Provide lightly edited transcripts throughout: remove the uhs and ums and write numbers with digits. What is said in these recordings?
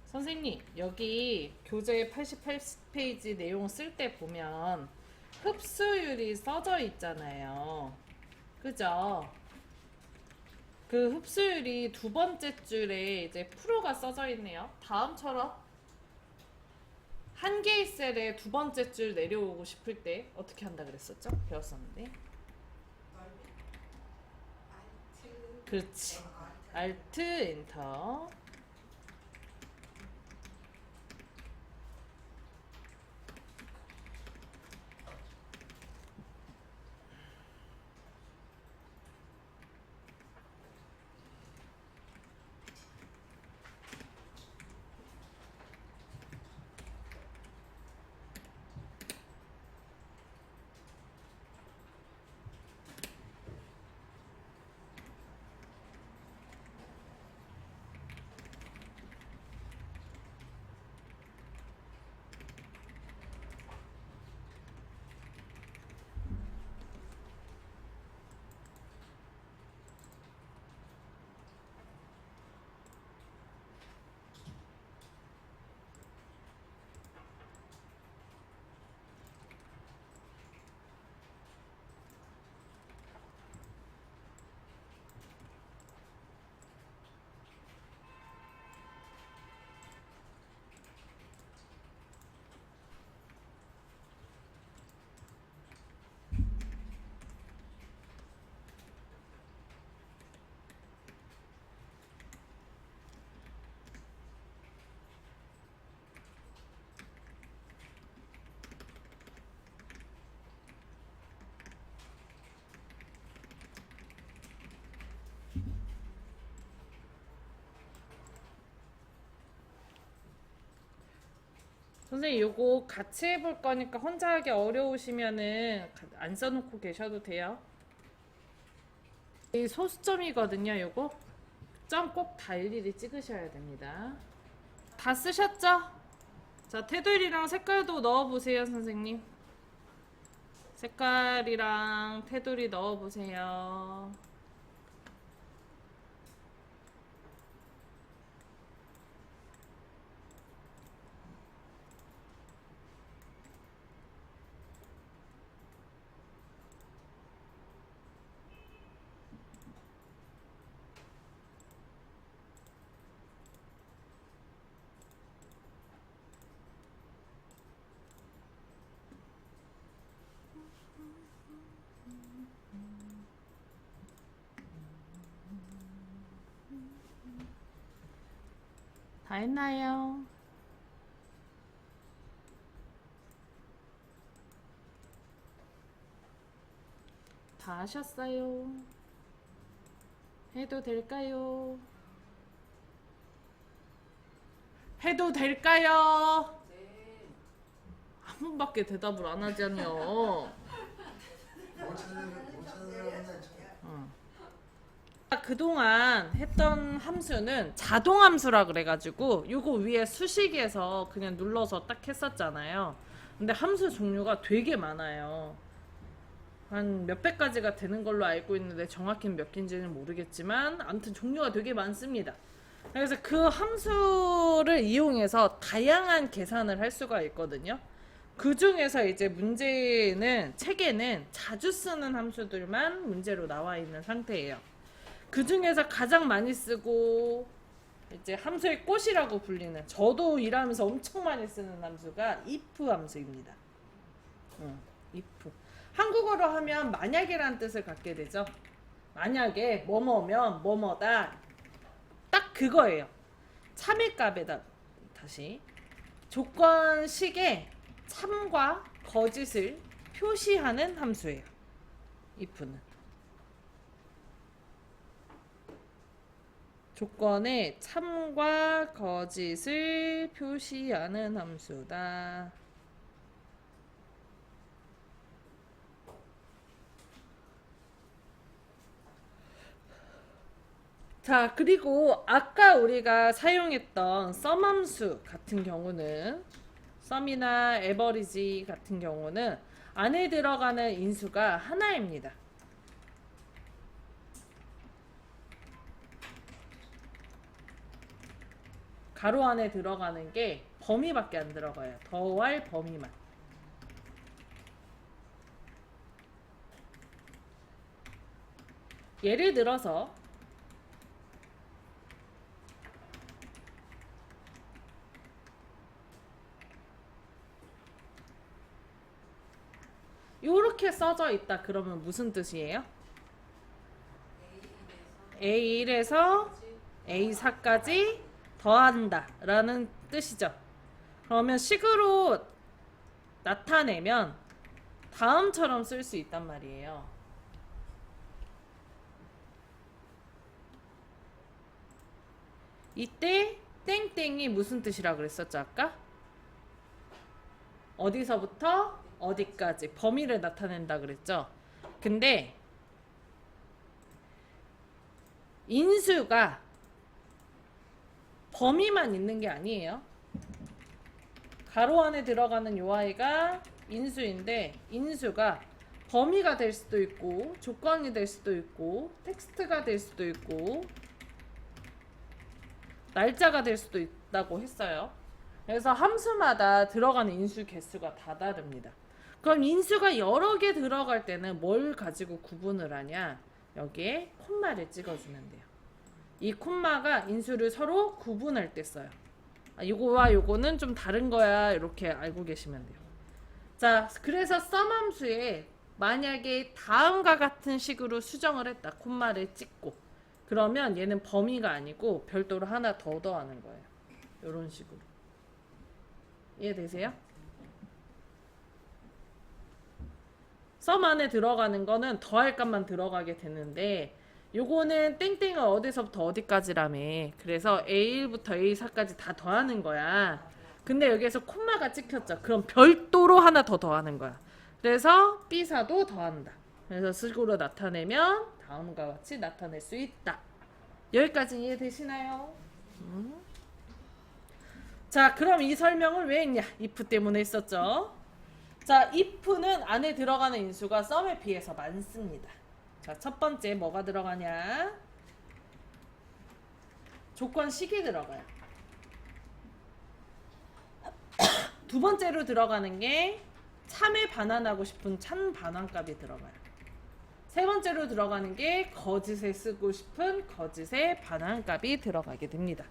선생님, 여기 교재 88페이지 내용 쓸 때 보면 흡수율이 써져 있잖아요. 그죠? 그 흡수율이 두 번째 줄에 이제 프로가 써져 있네요. 다음처럼 한 개의 셀에 두 번째 줄 내려오고 싶을 때 어떻게 한다 그랬었죠? 배웠었는데. 그렇지. Alt, 엔터. 선생님, 요거 같이 해볼 거니까 혼자 하기 어려우시면은 안 써놓고 계셔도 돼요. 이 소수점이거든요, 요거. 점 꼭 다 일일이 찍으셔야 됩니다. 다 쓰셨죠? 자, 테두리랑 색깔도 넣어보세요, 선생님. 색깔이랑 테두리 넣어보세요. 다 했나요? 다 하셨어요? 해도 될까요? 해도 될까요? 한 번밖에 대답을 안 하잖아요. 그동안 했던 함수는 자동 함수라 그래가지고 요거 위에 수식에서 그냥 눌러서 딱 했었잖아요. 근데 함수 종류가 되게 많아요. 한 몇백 가지가 되는 걸로 알고 있는데 정확히 몇 개인지는 모르겠지만 아무튼 종류가 되게 많습니다. 그래서 그 함수를 이용해서 다양한 계산을 할 수가 있거든요. 그 중에서 이제 문제는 책에는 자주 쓰는 함수들만 문제로 나와 있는 상태예요. 그 중에서 가장 많이 쓰고 이제 함수의 꽃이라고 불리는, 저도 일하면서 엄청 많이 쓰는 함수가 if 함수입니다. if. 한국어로 하면 만약이라는 뜻을 갖게 되죠. 만약에 뭐뭐면 뭐뭐다. 딱 그거예요. 참일값에다 다시 조건식에 참과 거짓을 표시하는 함수예요. if는. 조건에 참과 거짓을 표시하는 함수다. 자, 그리고 아까 우리가 사용했던 sum 함수 같은 경우는, sum이나 average 같은 경우는 안에 들어가는 인수가 하나입니다. 가로 안에 들어가는 게 범위밖에 안 들어가요. 더할 범위만. 예를 들어서 요렇게 써져 있다. 그러면 무슨 뜻이에요? A1에서 A4까지 더한다 라는 뜻이죠. 그러면 식으로 나타내면 다음처럼 쓸 수 있단 말이에요. 이때 땡땡이 무슨 뜻이라 그랬었죠 아까? 어디서부터 어디까지 범위를 나타낸다 그랬죠. 근데 인수가 범위만 있는 게 아니에요. 가로 안에 들어가는 요 아이가 인수인데 인수가 범위가 될 수도 있고 조건이 될 수도 있고 텍스트가 될 수도 있고 날짜가 될 수도 있다고 했어요. 그래서 함수마다 들어가는 인수 개수가 다 다릅니다. 그럼 인수가 여러 개 들어갈 때는 뭘 가지고 구분을 하냐? 여기에 콤마를 찍어주면 돼요. 이 콤마가 인수를 서로 구분할 때 써요. 요거와 요거는 좀 다른 거야 이렇게 알고 계시면 돼요. 자, 그래서 sum 함수에 만약에 다음과 같은 식으로 수정을 했다. 콤마를 찍고 그러면 얘는 범위가 아니고 별도로 하나 더 더하는 거예요. 이런 식으로. 이해되세요? sum 안에 들어가는 거는 더할 값만 들어가게 되는데 요거는 땡땡은 어디서부터 어디까지라며. 그래서 A1부터 A4까지 다 더하는 거야. 근데 여기에서 콤마가 찍혔죠. 그럼 별도로 하나 더 더하는 거야. 그래서 B4도 더한다. 그래서 식으로 나타내면 다음과 같이 나타낼 수 있다. 여기까지 이해되시나요? 자, 그럼 이 설명을 왜 했냐? if 때문에 했었죠. 자, if는 안에 들어가는 인수가 sum에 비해서 많습니다. 자, 첫 번째 뭐가 들어가냐? 조건식이 들어가요. 두 번째로 들어가는 게 참에 반환하고 싶은 참 반환값이 들어가요. 세 번째로 들어가는 게 거짓에 쓰고 싶은 거짓의 반환값이 들어가게 됩니다.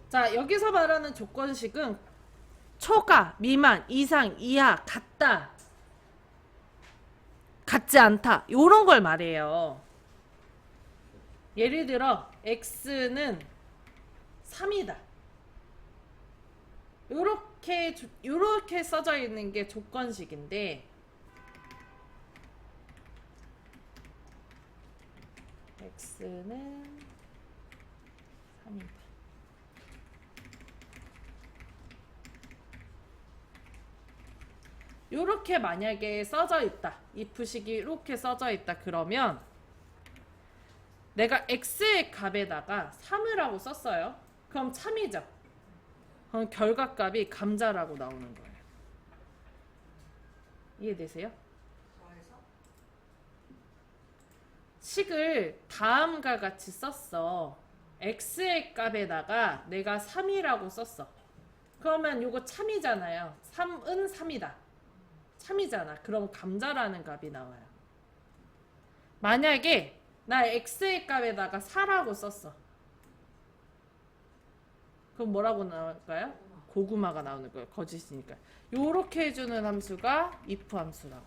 자, 여기서 말하는 조건식은 초과, 미만, 이상, 이하, 같다, 같지 않다 요런 걸 말해요. 예를 들어 x는 3이다. 요렇게 써져 있는 게 조건식인데 x는 3이다. 요렇게 만약에 써져 있다. if식이 이렇게 써져 있다. 그러면 내가 x의 값에다가 3을 하고 썼어요. 그럼 참이죠. 그럼 결과값이 감자라고 나오는 거예요. 이해되세요? 식을 다음과 같이 썼어. x의 값에다가 내가 3이라고 썼어. 그러면 요거 참이잖아요. 3은 3이다. 참이잖아. 그럼 감자라는 값이 나와요. 만약에 나 x의 값에다가 4라고 썼어. 그럼 뭐라고 나올까요? 고구마가 나오는 거예요. 거짓이니까. 요렇게 해주는 함수가 if 함수라고.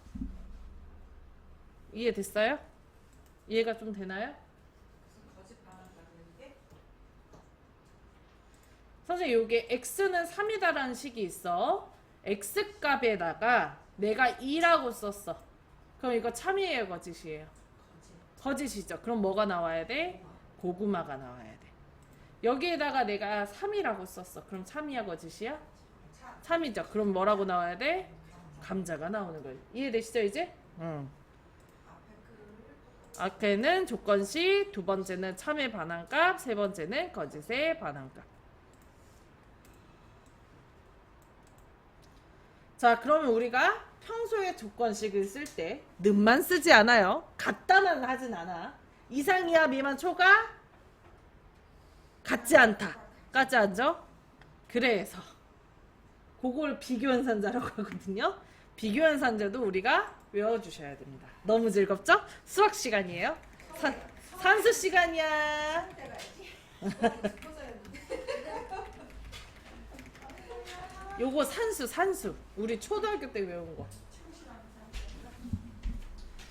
이해됐어요? 이해가 좀 되나요? 선생님 요게 x는 3이다라는 식이 있어. x값에다가 내가 2라고 썼어. 그럼 이거 참이에요, 거짓이에요? 거짓이죠. 그럼 뭐가 나와야 돼? 고구마가 나와야 돼. 여기에다가 내가 3이라고 썼어. 그럼 참이야, 거짓이야? 참이죠. 그럼 뭐라고 나와야 돼? 감자가 나오는 거예요. 이해되시죠, 이제? 응. 앞에는 조건식, 두 번째는 참의 반환값, 세 번째는 거짓의 반환값. 자, 그러면 우리가 평소에 조건식을 쓸 때 는만 쓰지 않아요. 같다만 하진 않아. 이상, 이하, 미만, 초과 같지 않다. 같지 않죠? 그래서 그걸 비교현상자라고 하거든요. 비교현상자도 우리가 외워주셔야 됩니다. 너무 즐겁죠? 수학 시간이에요. 산수 시간이야. 요거 산수. 우리 초등학교 때 외운 거.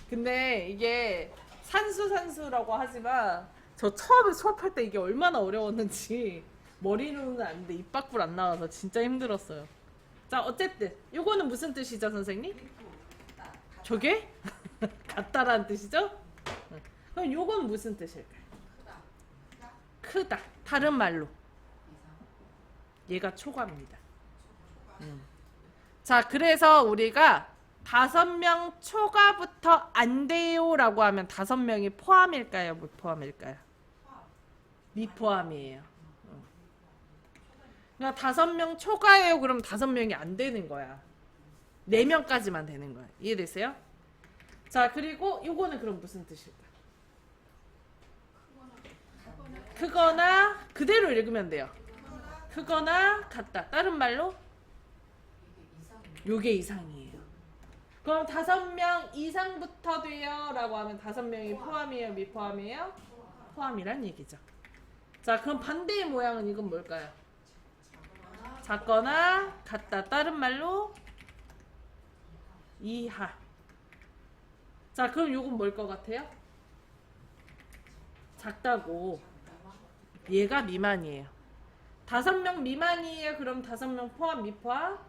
근데 이게 산수라고 하지만 저 처음에 수업할 때 이게 얼마나 어려웠는지 머리로는 아는데 입 밖으로 안 나와서 진짜 힘들었어요. 자, 어쨌든 요거는 무슨 뜻이죠, 선생님? 저게? 같다라는 뜻이죠? 그럼 요건 무슨 뜻일까요? 크다. 다른 말로 얘가 초과입니다. 자, 그래서 우리가 5명 초과부터 안 돼요 라고 하면 5명이 포함일까요? 무포함일까요? 미포함이에요. 그러니까 5명 초과예요. 그럼 5명이 안 되는 거야. 4명까지만 되는 거야. 이해되세요? 자, 그리고 요거는 그럼 무슨 뜻일까? 크거나 그대로 읽으면 돼요. 크거나 같다. 다른 말로 요게 이상이에요. 그럼 5명 이상부터 돼요 라고 하면 5명이 포함이에요? 미포함이에요? 포함이란 얘기죠. 자, 그럼 반대의 모양은 이건 뭘까요? 작거나 같다. 다른 말로 이하. 자, 그럼 요건 뭘 것 같아요? 작다고. 얘가 미만이에요. 5명 미만이에요. 그럼 5명 포함, 미포함?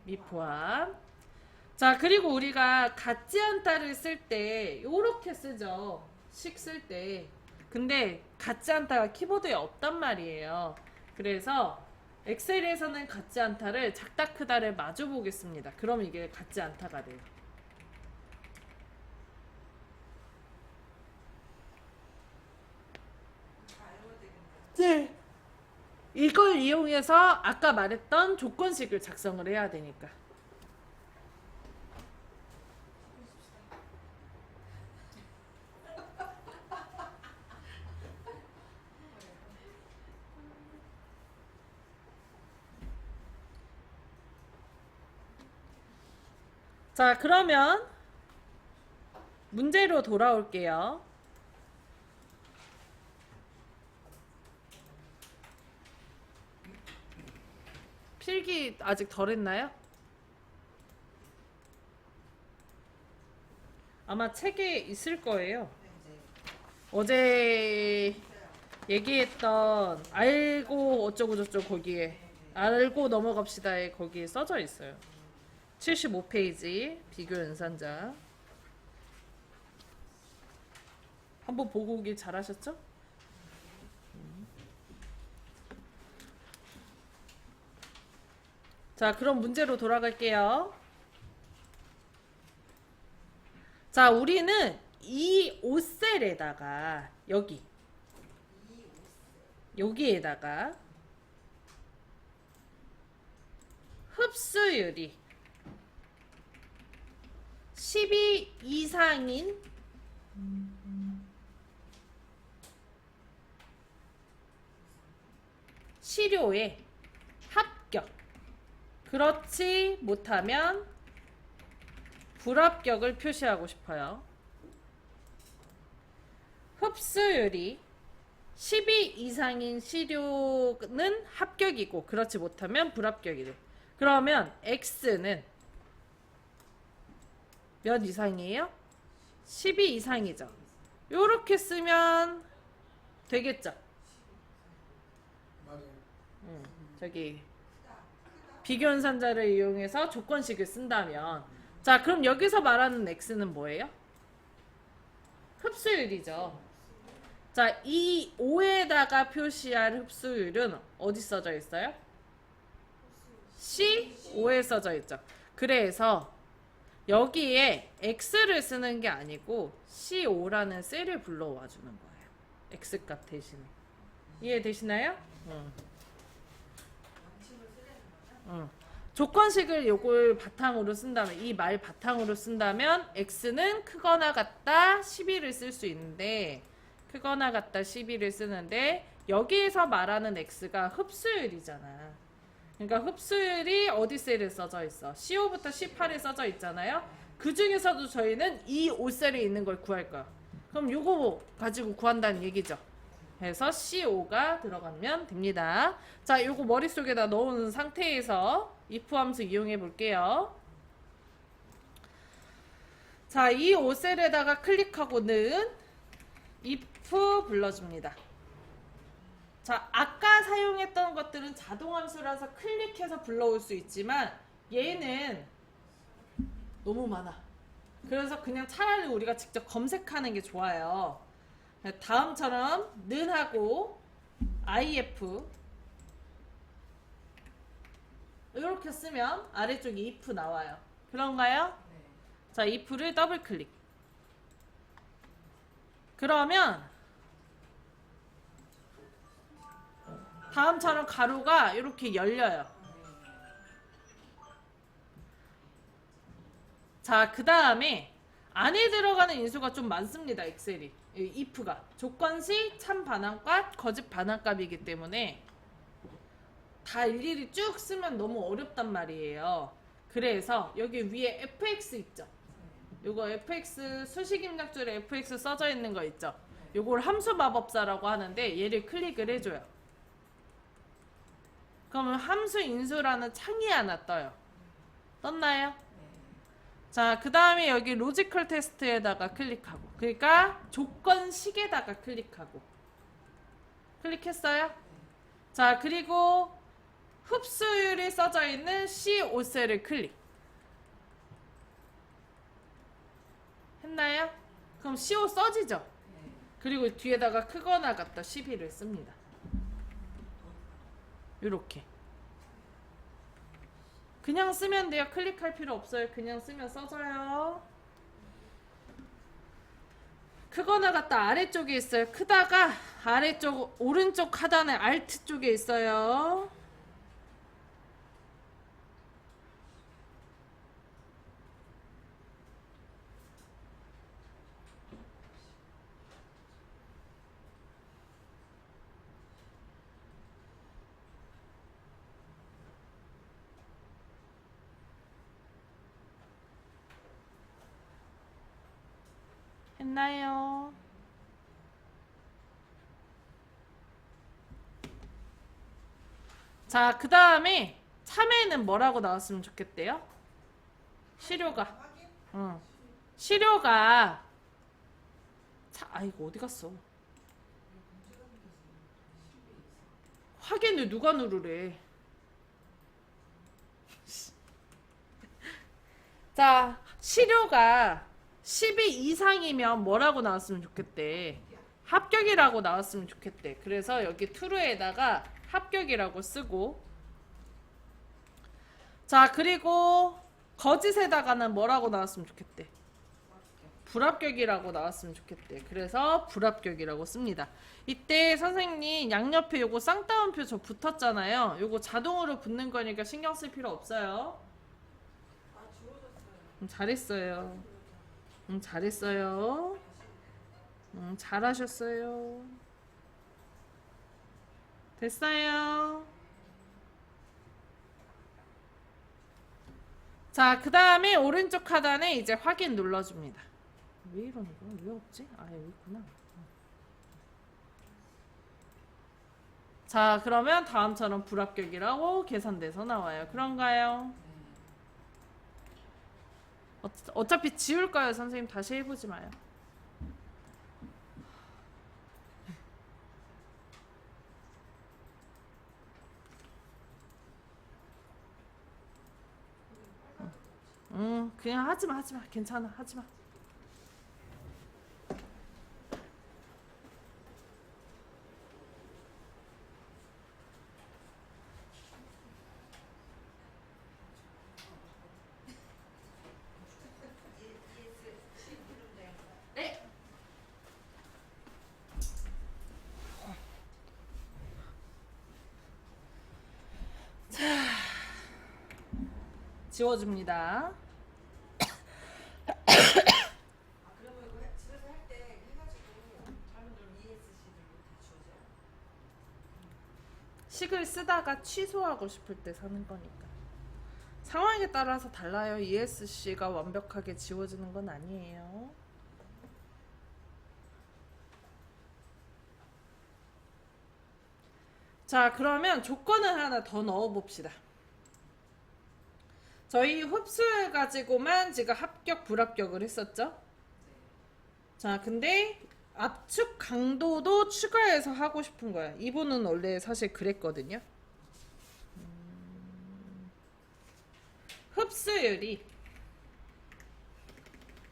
미포함. 자, 그리고 우리가 같지 않다를 쓸 때 요렇게 쓰죠. 식 쓸 때. 근데 같지 않다가 키보드에 없단 말이에요. 그래서 엑셀에서는 같지 않다를 작다 크다를 마주 보겠습니다. 그럼 이게 같지 않다가 돼요. 네. 이걸 이용해서 아까 말했던 조건식을 작성을 해야 되니까. 자, 그러면 문제로 돌아올게요. 필기 아직 덜 했나요? 아마 책에 있을 거예요. 어제 얘기했던 알고 어쩌고 저쩌고 거기에 알고 넘어갑시다에 거기에 써져 있어요. 75페이지 비교 연산자. 한번 보고 오길 잘하셨죠? 자, 그럼 문제로 돌아갈게요. 자, 우리는 이 5셀에다가 여기에다가 흡수율이 12 이상인 시료의 합격, 그렇지 못하면 불합격을 표시하고 싶어요. 흡수율이 12 이상인 시료는 합격이고 그렇지 못하면 불합격이래. 그러면 X는 몇 이상이에요? 12 이상이죠. 요렇게 쓰면 되겠죠. 저기 비교연산자를 이용해서 조건식을 쓴다면, 자, 그럼 여기서 말하는 X는 뭐예요? 흡수율이죠. 자, 이 5에다가 표시할 흡수율은 어디 써져 있어요? C5에 써져 있죠. 그래서 여기에 x를 쓰는 게 아니고 C5라는 셀을 불러와 주는 거예요. x값 대신에. 이해되시나요? 응. 응. 조건식을 요걸 바탕으로 쓴다면, 이 말 바탕으로 쓴다면 x는 크거나 같다 12를 쓸 수 있는데, 크거나 같다 12를 쓰는데 여기에서 말하는 x가 흡수율이잖아. 그러니까 흡수율이 어디 셀에 써져 있어? C5부터 C8에 써져 있잖아요. 그 중에서도 저희는 이 5셀에 있는 걸 구할 거야. 그럼 요거 가지고 구한다는 얘기죠. 그래서 C5가 들어가면 됩니다. 자, 요거 머릿속에다 넣은 상태에서 if 함수 이용해 볼게요. 자, 이 5셀에다가 클릭하고는 if 불러줍니다. 자, 아까 사용했던 것들은 자동함수라서 클릭해서 불러올 수 있지만 얘는 너무 많아. 그래서 그냥 차라리 우리가 직접 검색하는 게 좋아요. 다음처럼 는하고 if 이렇게 쓰면 아래쪽에 if 나와요. 그런가요? 네. 자, if를 더블 클릭. 그러면 다음처럼 가로가 이렇게 열려요. 자, 그 다음에 안에 들어가는 인수가 좀 많습니다. 엑셀이. if가 조건시 참 반환값, 거짓 반환값이기 때문에 다 일일이 쭉 쓰면 너무 어렵단 말이에요. 그래서 여기 위에 fx 있죠. 요거 fx 수식 입력줄에 fx 써져 있는 거 있죠. 요걸 함수 마법사라고 하는데 얘를 클릭을 해줘요. 그러면 함수 인수라는 창이 하나 떠요. 떴나요? 자, 그 다음에 여기 로지컬 테스트에다가 클릭하고, 그러니까 조건식에다가 클릭하고. 클릭했어요? 자, 그리고 흡수율이 써져 있는 C5셀을 클릭. 했나요? 그럼 C5 써지죠? 그리고 뒤에다가 크거나 같다 12를 씁니다. 요렇게. 그냥 쓰면 돼요. 클릭할 필요 없어요. 그냥 쓰면 써져요. 크거나 같다 아래쪽에 있어요. 크다가 아래쪽 오른쪽 하단에 Alt 쪽에 있어요. 했나요? 자, 그 다음에 참외는 뭐라고 나왔으면 좋겠대요? 시료가. 응. 시료가. 아이고, 어디 갔어? 확인을 누가 누르래? 자, 시료가 12 이상이면 뭐라고 나왔으면 좋겠대? 합격이라고 나왔으면 좋겠대. 그래서 여기 true에다가 합격이라고 쓰고, 자, 그리고 거짓에다가는 뭐라고 나왔으면 좋겠대? 불합격이라고 나왔으면 좋겠대. 그래서 불합격이라고 씁니다. 이때 선생님 양옆에 요거 쌍따옴표 저 붙었잖아요. 요거 자동으로 붙는 거니까 신경 쓸 필요 없어요. 잘했어요. 잘했어요. 잘하셨어요. 됐어요. 자, 그 다음에 오른쪽 하단에 이제 확인 눌러줍니다. 왜 이러는 거야? 왜 없지? 아, 여기 있구나. 자, 그러면 다음처럼 불합격이라고 계산돼서 나와요. 그런가요? 어차피 지울 거예요. 선생님 다시 해보지 마요. 그냥 하지마. 괜찮아. 하지마. 지워줍니다. 그러면 이거 집에서 할 때 해가지고 잘못 좀 ESC를 다 지워져요? 식을 쓰다가 취소하고 싶을 때 사는 거니까. 상황에 따라서 달라요. ESC가 완벽하게 지워지는 건 아니에요. 자, 그러면 조건을 하나 더 넣어봅시다. 저희 흡수해 가지고만 지금 합격, 불합격을 했었죠. 자, 근데 압축 강도도 추가해서 하고 싶은 거야. 이분은 원래 사실 그랬거든요. 흡수율이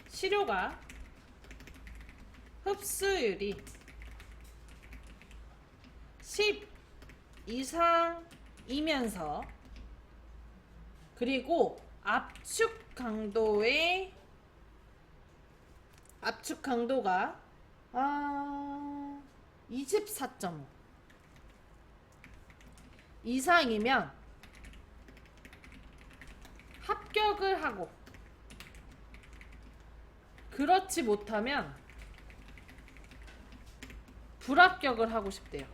시료가 흡수율이 10 이상이면서 그리고 압축 강도가 24.5 이상이면 합격을 하고, 그렇지 못하면 불합격을 하고 싶대요.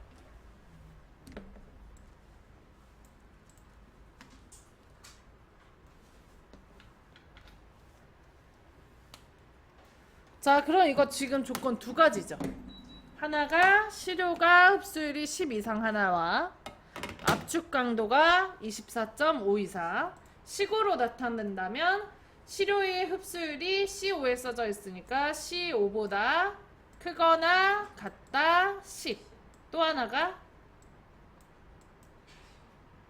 자, 그럼 이거 지금 조건 두 가지죠. 하나가 시료가 흡수율이 10 이상 하나와 압축 강도가 24.5 이상. 식으로 나타낸다면 시료의 흡수율이 C5에 써져 있으니까 C5보다 크거나 같다 10. 또 하나가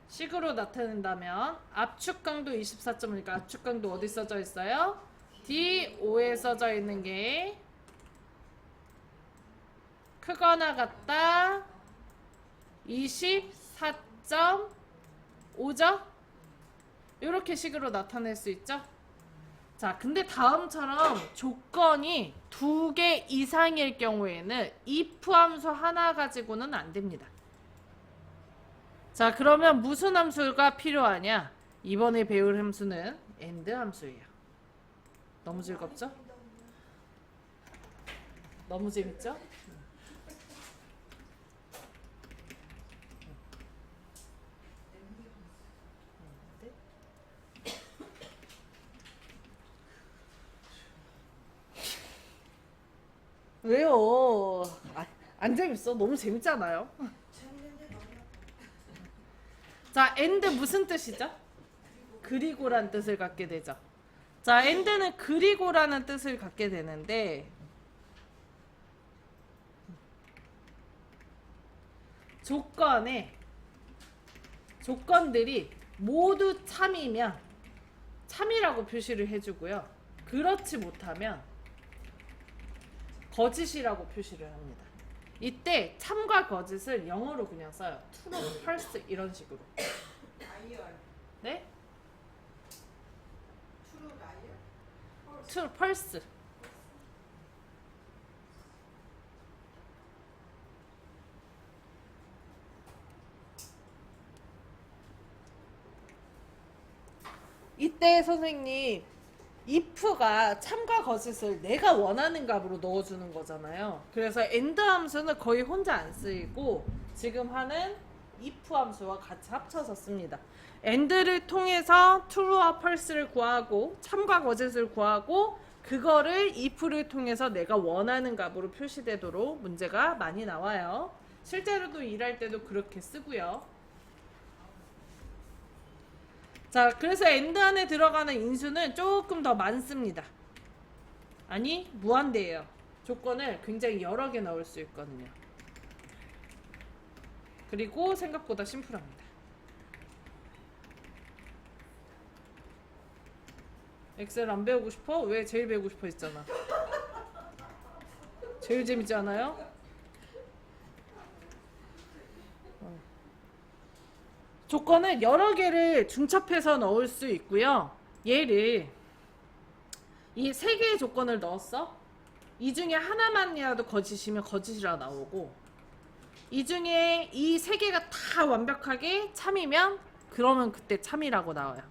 식으로 나타낸다면 압축 강도 24.5니까 압축 강도 어디 써져 있어요? D5에 써져 있는 게 크거나 같다 24.5죠? 이렇게 식으로 나타낼 수 있죠? 자, 근데 다음처럼 조건이 2개 이상일 경우에는 if 함수 하나 가지고는 안 됩니다. 자, 그러면 무슨 함수가 필요하냐? 이번에 배울 함수는 and 함수예요. 너무 즐겁죠? 너무 재밌죠? 왜요? 안 재밌어? 너무 재밌잖아요. 자, and 무슨 뜻이죠? 그리고란 뜻을 갖게 되죠. 자, and는 그리고라는 뜻을 갖게 되는데 조건들이 모두 참이면 참이라고 표시를 해주고요. 그렇지 못하면 거짓이라고 표시를 합니다. 이때 참과 거짓을 영어로 그냥 써요. true, false 이런 식으로. 네? true, false. 이때 선생님 if가 참과 거짓을 내가 원하는 값으로 넣어주는 거잖아요. 그래서 and 함수는 거의 혼자 안 쓰이고 지금 하는 if 함수와 같이 합쳐서 씁니다. and를 통해서 true와 false를 구하고 참과 거짓을 구하고 그거를 if를 통해서 내가 원하는 값으로 표시되도록 문제가 많이 나와요. 실제로도 일할 때도 그렇게 쓰고요. 자, 그래서 and 안에 들어가는 인수는 조금 더 많습니다. 아니, 무한대예요. 조건을 굉장히 여러 개 넣을 수 있거든요. 그리고 생각보다 심플합니다. 엑셀 안 배우고 싶어? 왜 제일 배우고 싶어 했잖아. 제일 재밌지 않아요? 조건은 여러 개를 중첩해서 넣을 수 있고요. 얘를 이 세 개의 조건을 넣었어. 이 중에 하나만이라도 거짓이면 거짓이라 나오고 이 중에 이 세 개가 다 완벽하게 참이면 그러면 그때 참이라고 나와요.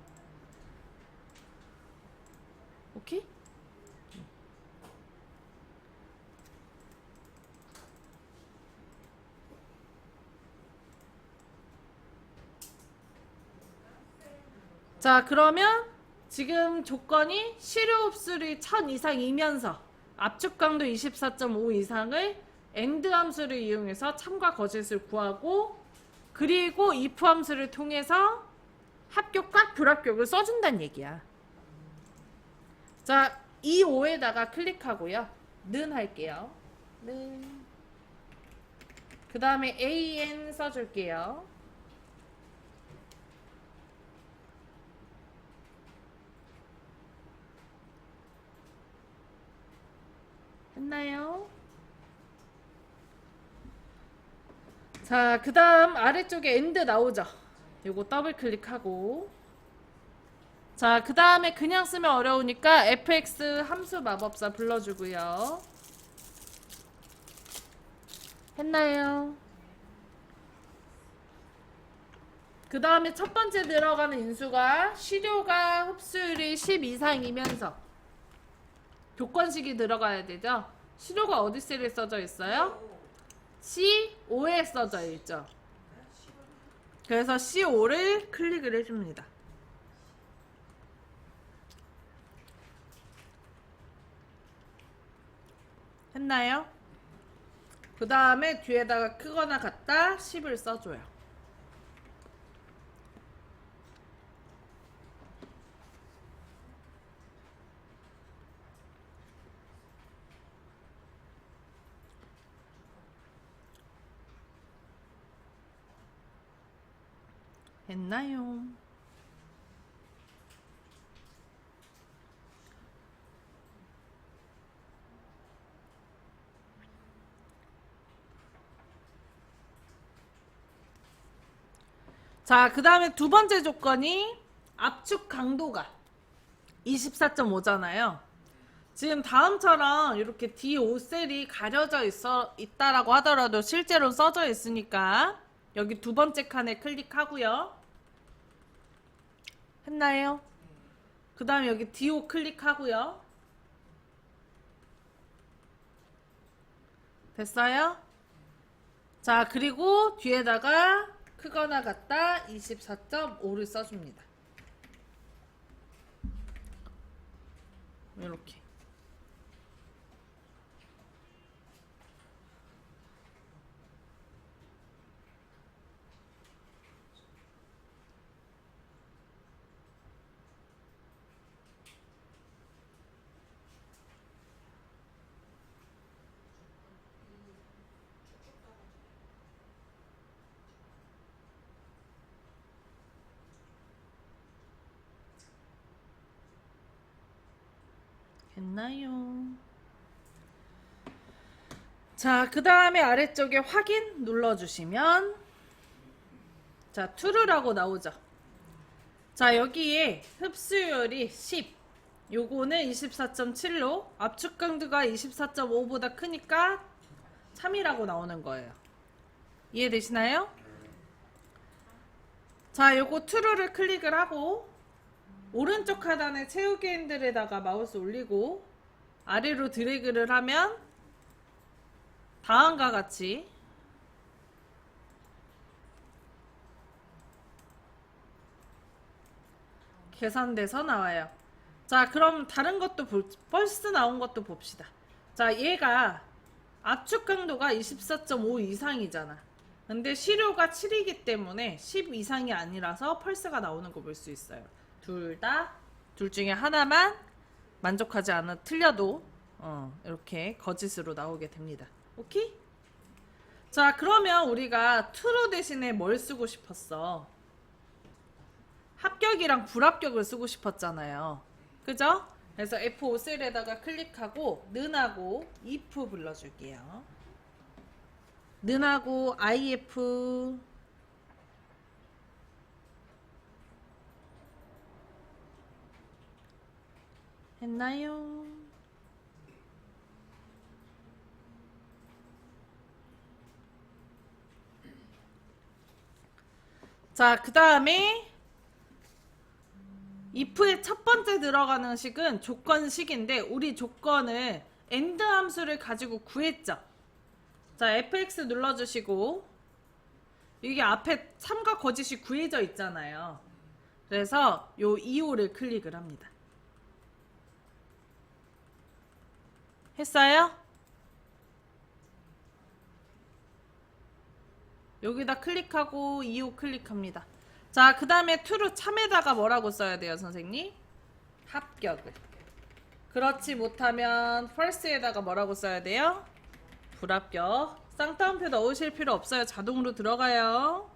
자, 그러면 지금 조건이 실효 흡수율이 1000 이상이면서 압축 강도 24.5 이상을 AND 함수를 이용해서 참과 거짓을 구하고, 그리고 if 함수를 통해서 합격과 불합격을 써준다는 얘기야. 자, 이 5에다가 클릭하고요. 는 할게요. 는. 그 다음에 an 써줄게요. 했나요? 자, 그 다음 아래쪽에 AND 나오죠? 요거 더블 클릭하고, 자, 그 다음에 그냥 쓰면 어려우니까 fx 함수 마법사 불러주고요. 했나요? 그 다음에 첫 번째 들어가는 인수가 실효가 흡수율이 10 이상이면서 조건식이 들어가야 되죠? 실효가 어디 셀에 써져 있어요? C5에 써져 있죠. 그래서 C5를 클릭을 해줍니다. 했나요? 그 다음에 뒤에다가 크거나 같다 10을 써줘요. 했나요? 자, 그 다음에 두 번째 조건이 압축 강도가 24.5잖아요. 지금 다음처럼 이렇게 D5셀이 가려져 있다라고 하더라도 실제로 써져 있으니까 여기 두 번째 칸에 클릭하고요. 했나요? 그 다음에 여기 D5 클릭하고요. 됐어요? 자, 그리고 뒤에다가 크거나 같다 24.5를 써줍니다. 이렇게. 됐나요? 자, 그 다음에 아래쪽에 확인 눌러주시면 자, true라고 나오죠. 자, 여기에 흡수율이 10, 요거는 24.7로 압축 강도가 24.5보다 크니까 참이라고 나오는 거예요. 이해되시나요? 자, 요거 true를 클릭을 하고 오른쪽 하단에 채우기 핸들에다가 마우스 올리고 아래로 드래그를 하면 다음과 같이 계산돼서 나와요. 자, 그럼 다른 것도 벌써 나온 것도 봅시다. 자, 얘가 압축 강도가 24.5 이상이잖아. 근데 실효가 7이기 때문에 10 이상이 아니라서 펄스가 나오는 거 볼 수 있어요. 둘 중에 하나만 만족하지 않아 틀려도 이렇게 거짓으로 나오게 됩니다. 오케이? 자, 그러면 우리가 true 대신에 뭘 쓰고 싶었어? 합격이랑 불합격을 쓰고 싶었잖아요. 그죠? 그래서 F5셀에다가 클릭하고 는하고 if 불러줄게요. 는하고 if 했나요? 자, 그 다음에 if의 첫 번째 들어가는 식은 조건식인데 우리 조건을 AND 함수를 가지고 구했죠. 자, fx 눌러주시고 이게 앞에 참과 거짓이 구해져 있잖아요. 그래서 요 2호를 클릭을 합니다. 했어요? 여기다 클릭하고 2호 클릭합니다. 자, 그 다음에 true 참에다가 뭐라고 써야 돼요, 선생님? 합격을. 그렇지 못하면 false에다가 뭐라고 써야 돼요? 불합격. 쌍따옴표 넣으실 필요 없어요. 자동으로 들어가요.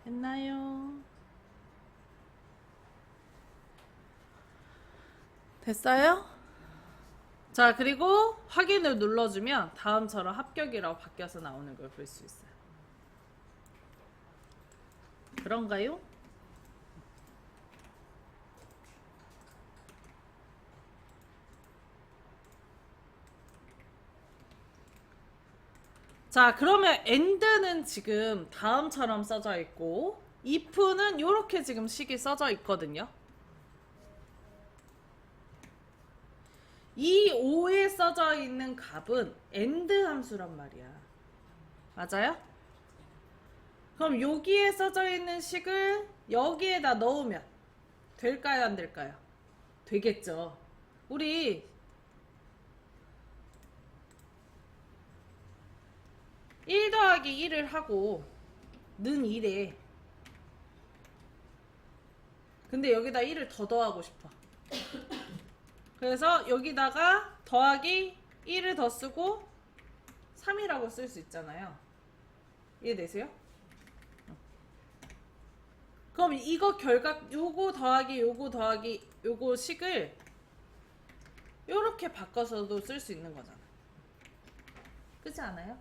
했나요? 됐어요? 자, 그리고 확인을 눌러주면 다음처럼 합격이라고 바뀌어서 나오는 걸 볼 수 있어요. 그런가요? 자, 그러면 end는 지금 다음처럼 써져 있고 if는 이렇게 지금 식이 써져 있거든요. 이 5에 써져 있는 값은 end 함수란 말이야. 맞아요? 그럼 여기에 써져 있는 식을 여기에다 넣으면 될까요, 안 될까요? 되겠죠. 우리 1 더하기 1을 하고 는 1에 근데 여기다 1을 더 더하고 싶어. 그래서 여기다가 더하기 1을 더 쓰고 3이라고 쓸 수 있잖아요. 이해되세요? 그럼 이거 결각 요거 더하기 요거 더하기 요거 식을 요렇게 바꿔서도 쓸 수 있는 거잖아. 그렇지 않아요?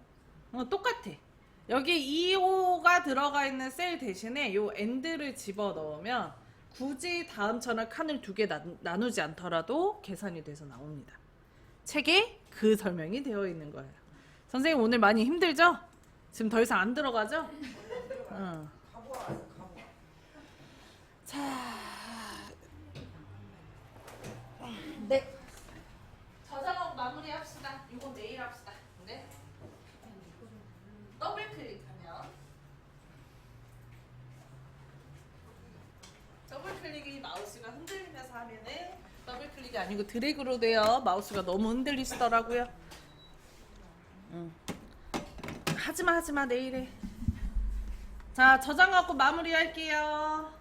똑같아. 여기 2호가 들어가 있는 셀 대신에 요 end를 집어 넣으면 굳이 다음처럼 칸을 두 개 나누지 않더라도 계산이 돼서 나옵니다. 책에 그 설명이 되어 있는 거예요. 선생님 오늘 많이 힘들죠? 지금 더 이상 안 들어가죠? 응. 자, 네. 저장하고 마무리합시다. 이거 내일 합시다. 네. 더블 클릭하면 더블 클릭이 마우스가 흔들리면서 하면은 더블 클릭이 아니고 드래그로 돼요. 마우스가 너무 흔들리시더라고요. 하지마 내일에. 자, 저장하고 마무리할게요.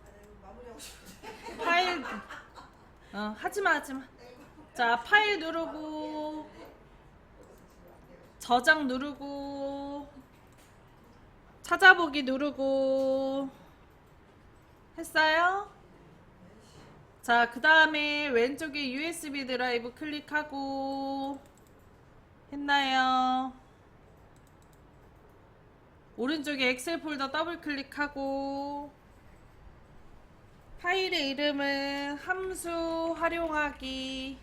마무리하고 싶은데. 파일 하지마. 자, 파일 누르고 저장 누르고 찾아보기 누르고 했어요? 자, 그 다음에 왼쪽에 USB 드라이브 클릭하고 했나요? 오른쪽에 엑셀 폴더 더블 클릭하고 파일의 이름은 함수 활용하기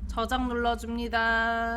저장 눌러줍니다.